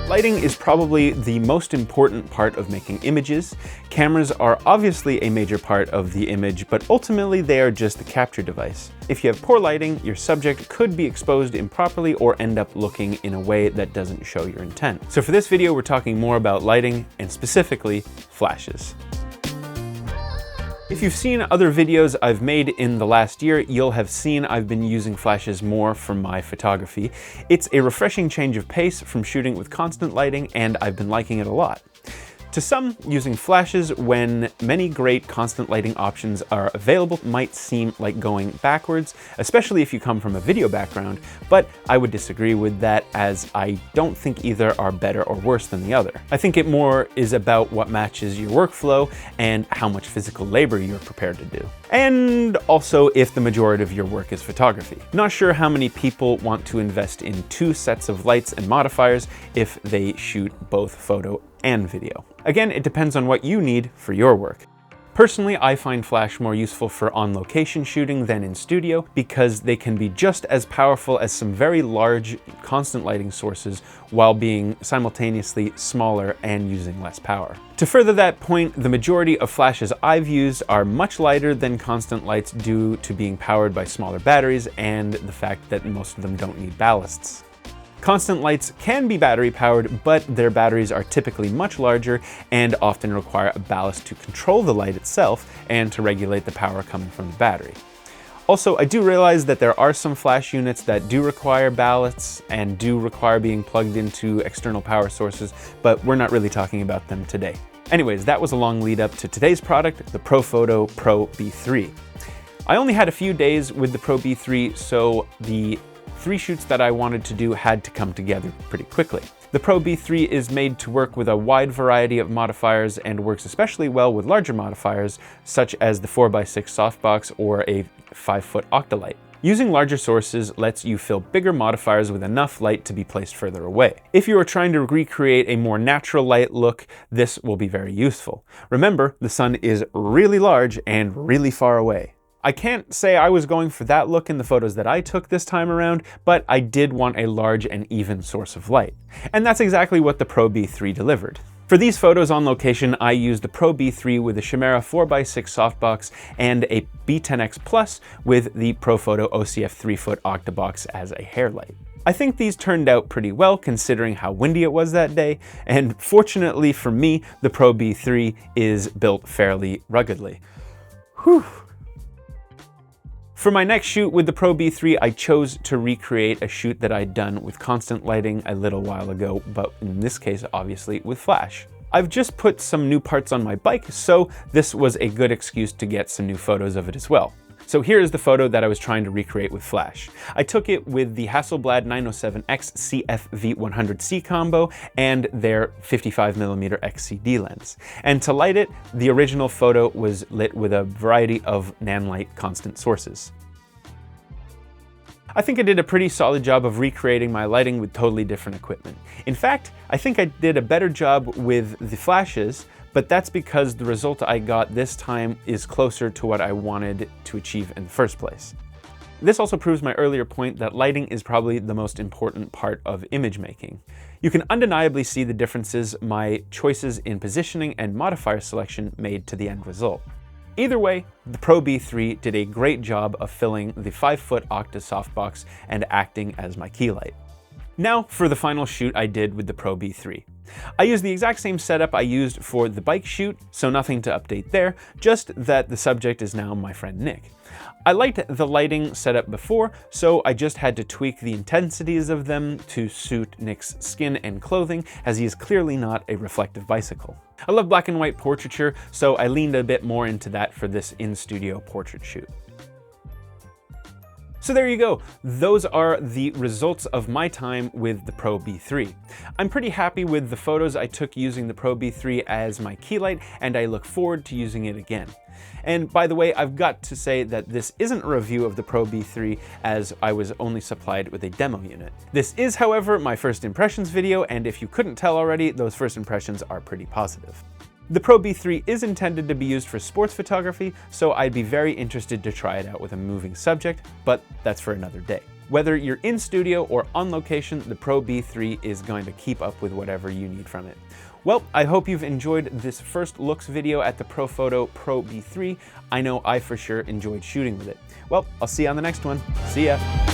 Lighting is probably the most important part of making images. Cameras are obviously a major part of the image, but ultimately they are just the capture device. If you have poor lighting, your subject could be exposed improperly or end up looking in a way that doesn't show your intent. So for this video, we're talking more about lighting and specifically flashes. If you've seen other videos I've made in the last year, you'll have seen I've been using flashes more for my photography. It's a refreshing change of pace from shooting with constant lighting, and I've been liking it a lot. To some, using flashes when many great constant lighting options are available might seem like going backwards, especially if you come from a video background, but I would disagree with that, as I don't think either are better or worse than the other. I think it more is about what matches your workflow and how much physical labor you're prepared to do. And also if the majority of your work is photography. Not sure how many people want to invest in two sets of lights and modifiers if they shoot both photo and video. Again, it depends on what you need for your work. Personally, I find flash more useful for on-location shooting than in studio because they can be just as powerful as some very large constant lighting sources while being simultaneously smaller and using less power. To further that point, the majority of flashes I've used are much lighter than constant lights due to being powered by smaller batteries and the fact that most of them don't need ballasts. Constant lights can be battery powered, but their batteries are typically much larger and often require a ballast to control the light itself and to regulate the power coming from the battery. Also, I do realize that there are some flash units that do require ballasts and do require being plugged into external power sources, but we're not really talking about them today. Anyways, that was a long lead up to today's product, the Profoto Pro-B3. I only had a few days with the Pro-B3, so the 3 shoots that I wanted to do had to come together pretty quickly. The Pro-B3 is made to work with a wide variety of modifiers and works especially well with larger modifiers, such as the 4x6 softbox or a 5-foot Octalight. Using larger sources lets you fill bigger modifiers with enough light to be placed further away. If you are trying to recreate a more natural light look, this will be very useful. Remember, the sun is really large and really far away. I can't say I was going for that look in the photos that I took this time around, but I did want a large and even source of light. And that's exactly what the Pro-B3 delivered. For these photos on location, I used the Pro-B3 with a Chimera 4x6 softbox and a B10X Plus with the Profoto OCF 3-foot Octabox as a hair light. I think these turned out pretty well considering how windy it was that day, and fortunately for me, the Pro-B3 is built fairly ruggedly. Whew. For my next shoot with the Pro-B3, I chose to recreate a shoot that I'd done with constant lighting a little while ago, but in this case, obviously with flash. I've just put some new parts on my bike, so this was a good excuse to get some new photos of it as well. So here is the photo that I was trying to recreate with flash. I took it with the Hasselblad 907X CF-V100C combo and their 55mm XCD lens. And to light it, the original photo was lit with a variety of Nanalite constant sources. I think I did a pretty solid job of recreating my lighting with totally different equipment. In fact, I think I did a better job with the flashes, but that's because the result I got this time is closer to what I wanted to achieve in the first place. This also proves my earlier point that lighting is probably the most important part of image making. You can undeniably see the differences my choices in positioning and modifier selection made to the end result. Either way, the Pro-B3 did a great job of filling the 5-foot Octa softbox and acting as my key light. Now for the final shoot I did with the Pro-B3. I used the exact same setup I used for the bike shoot, so nothing to update there, just that the subject is now my friend Nick. I liked the lighting setup before, so I just had to tweak the intensities of them to suit Nick's skin and clothing, as he is clearly not a reflective bicycle. I love black and white portraiture, so I leaned a bit more into that for this in-studio portrait shoot. So there you go. Those are the results of my time with the Pro-B3. I'm pretty happy with the photos I took using the Pro-B3 as my key light, and I look forward to using it again. And by the way, I've got to say that this isn't a review of the Pro-B3, as I was only supplied with a demo unit. This is, however, my first impressions video, and if you couldn't tell already, those first impressions are pretty positive. The Pro-B3 is intended to be used for sports photography, so I'd be very interested to try it out with a moving subject, but that's for another day. Whether you're in studio or on location, the Pro-B3 is going to keep up with whatever you need from it. Well, I hope you've enjoyed this first looks video at the Profoto Pro-B3. I know I for sure enjoyed shooting with it. Well, I'll see you on the next one. See ya!